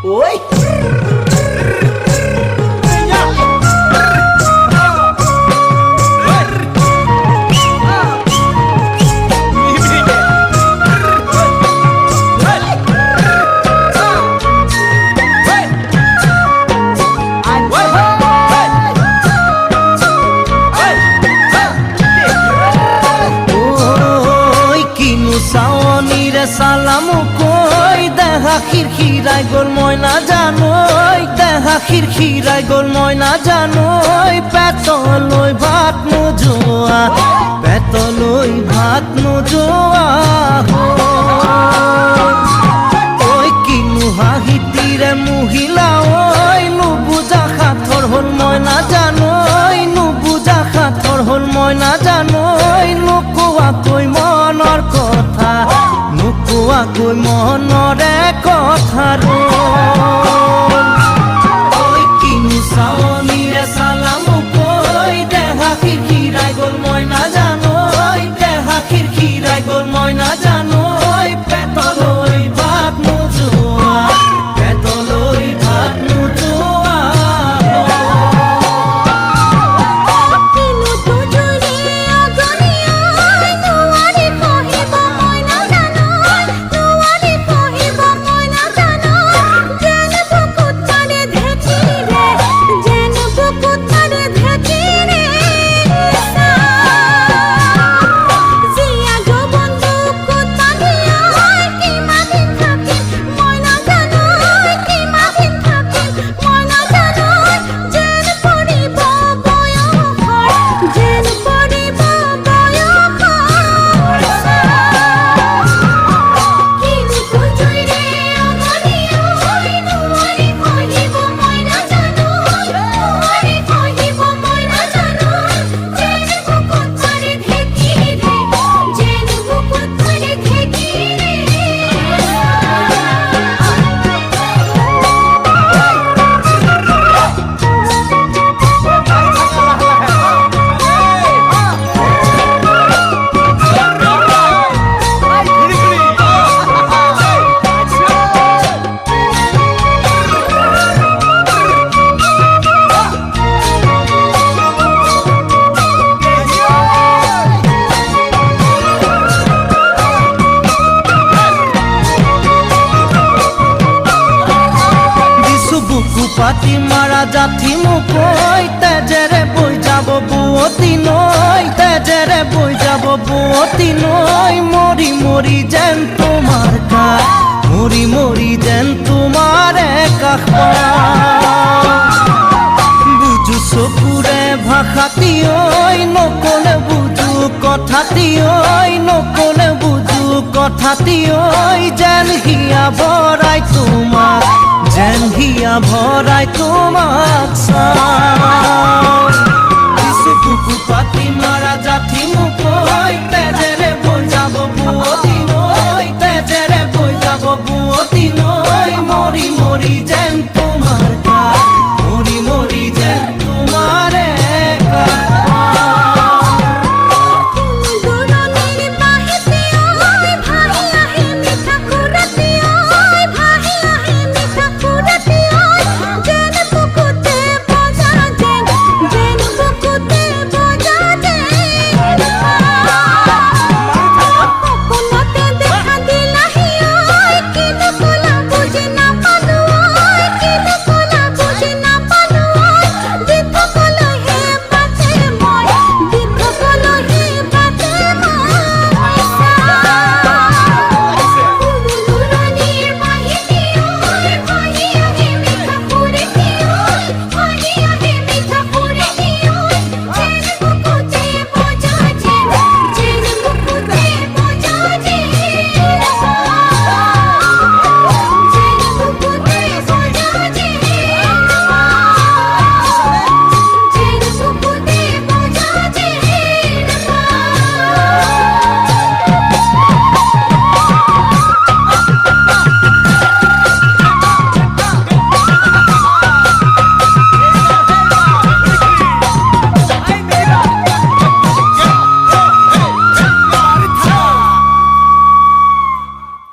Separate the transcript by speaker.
Speaker 1: Oi. Sawonire salamu koi deha khirkhirai gol moi na janoi deha khirkhirai gol moi na janoi petoloi bhat nojoa oi kinu hahitire muhila oi nu buja khathor hol moi na janoi nu buja khathor hol moi na janoi nukuwa koi monor কথা নুকুয়া কই মনরে কথা রে ওই কিনু সাওনিরে সালাম কই দেহা খিরখিরাই গোল মই না জানোই দেহা খিরখিরাই গোল মই না জানোই পেতলই ভাত নুজুয়া পাতি মারা জাথি মুকই তেজেরে বই যাব বুয়তি নই তেজেরে বই যাব বুয়তি নই মরি মরি যেন তোমার কাজ মরি মরি যেন তোমার কাখ বুঝু চকুরে ভাষাতি ঐ নকলে বুঝু কথাতি ঐ নকলে বুঝু কথাতি ঐ যেন হিয়া ভৰাই তোমাক যেন হিয়া ভৰাই তোমাক চাওঁ